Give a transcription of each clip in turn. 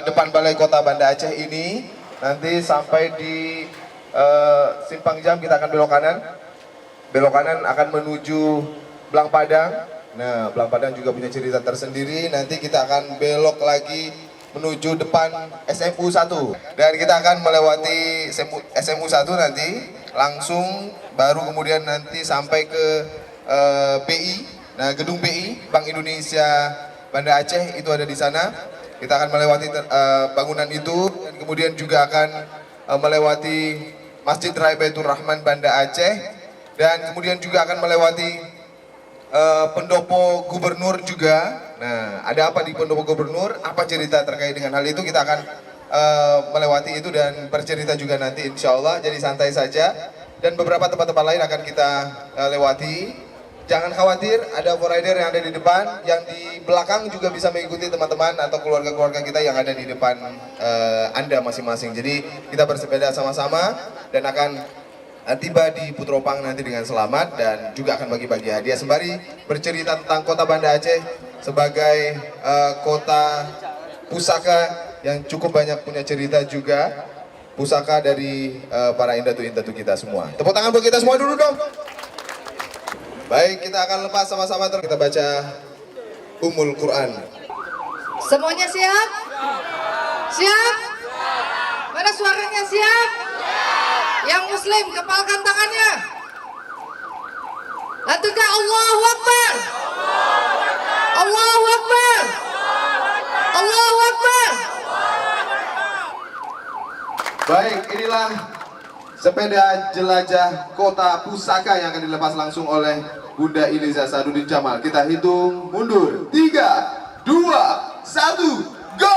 depan Balai Kota Banda Aceh ini. Nanti sampai di Simpang Jam kita akan belok kanan. Belok kanan akan menuju Belang Padang. Nah, Belang Padang juga punya cerita tersendiri. Nanti kita akan belok lagi menuju depan SMU 1. Dan kita akan melewati SMU 1 nanti. Langsung baru kemudian nanti sampai ke BI. Nah, gedung BI, Bank Indonesia Banda Aceh itu ada di sana. Kita akan melewati bangunan itu dan kemudian juga akan melewati Masjid Raya Baitur Rahman Banda Aceh dan kemudian juga akan melewati pendopo gubernur juga. Nah, ada apa di pendopo gubernur? Apa cerita terkait dengan hal itu? Kita akan melewati itu dan bercerita juga nanti insya Allah. Jadi santai saja dan beberapa tempat-tempat lain akan kita lewati. Jangan khawatir, ada rider yang ada di depan, yang di belakang juga bisa mengikuti teman-teman atau keluarga-keluarga kita yang ada di depan Anda masing-masing. Jadi kita bersepeda sama-sama dan akan tiba di Putropang nanti dengan selamat dan juga akan bagi-bagi hadiah sembari bercerita tentang kota Banda Aceh sebagai kota pusaka yang cukup banyak punya cerita juga, pusaka dari para indatu-indatu kita semua. Tepuk tangan buat kita semua dulu dong. Baik, kita akan lepas sama-sama kita baca Ummul Quran. Semuanya siap? Siap? Mana suaranya siap? Yang muslim kepalkan tangannya. Lanjutkan Allahu Akbar. Allahu Akbar. Allahu Akbar. Baik, inilah sepeda jelajah kota pusaka yang akan dilepas langsung oleh Bunda Iliza Sadudin Jamal. Kita hitung mundur. 3, 2, 1, go!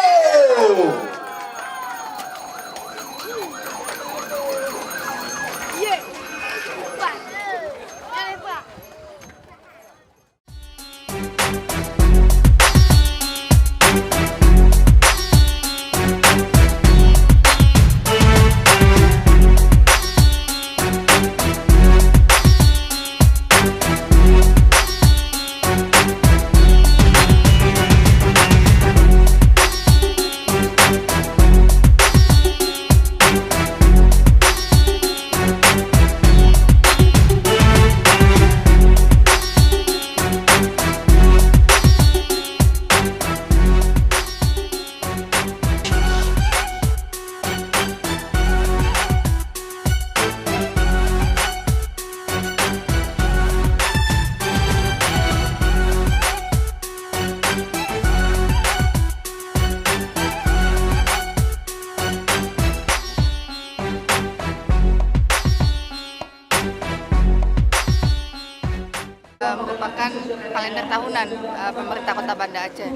Merupakan kalender tahunan pemerintah Kota Banda Aceh.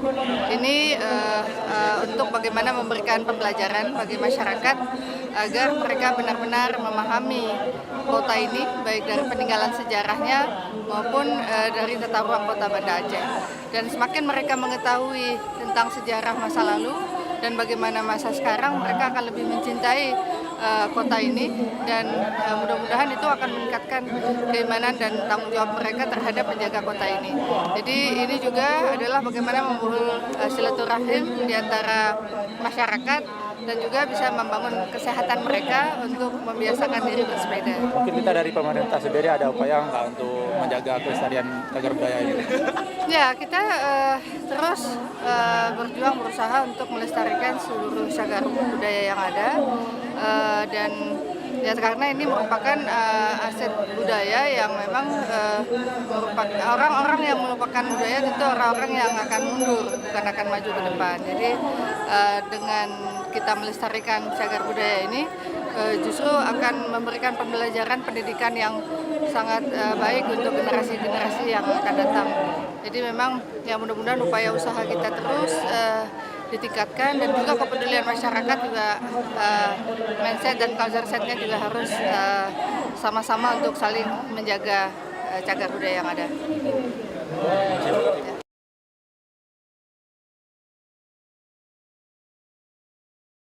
Ini untuk bagaimana memberikan pembelajaran bagi masyarakat agar mereka benar-benar memahami kota ini, baik dari peninggalan sejarahnya maupun dari tata ruang Kota Banda Aceh. Dan semakin mereka mengetahui tentang sejarah masa lalu dan bagaimana masa sekarang, mereka akan lebih mencintai kota ini dan mudah-mudahan itu akan meningkatkan keimanan dan tanggung jawab mereka terhadap menjaga kota ini. Jadi ini juga adalah bagaimana membangun silaturahim di antara masyarakat dan juga bisa membangun kesehatan mereka untuk membiasakan diri bersepeda. Mungkin kita dari pemerintah sendiri ada upaya nggak untuk menjaga kelestarian cagar budaya ini? Ya, kita terus berjuang berusaha untuk melestarikan seluruh cagar budaya yang ada dan ya karena ini merupakan aset budaya yang memang merupakan orang-orang yang melupakan budaya tentu orang-orang yang akan mundur bukan akan maju ke depan. Jadi dengan kita melestarikan cagar budaya ini justru akan memberikan pembelajaran pendidikan yang sangat baik untuk generasi-generasi yang akan datang. Jadi memang ya mudah-mudahan upaya usaha kita terus ditingkatkan dan juga kepedulian masyarakat juga mindset dan culture setnya juga harus sama-sama untuk saling menjaga cagar budaya yang ada.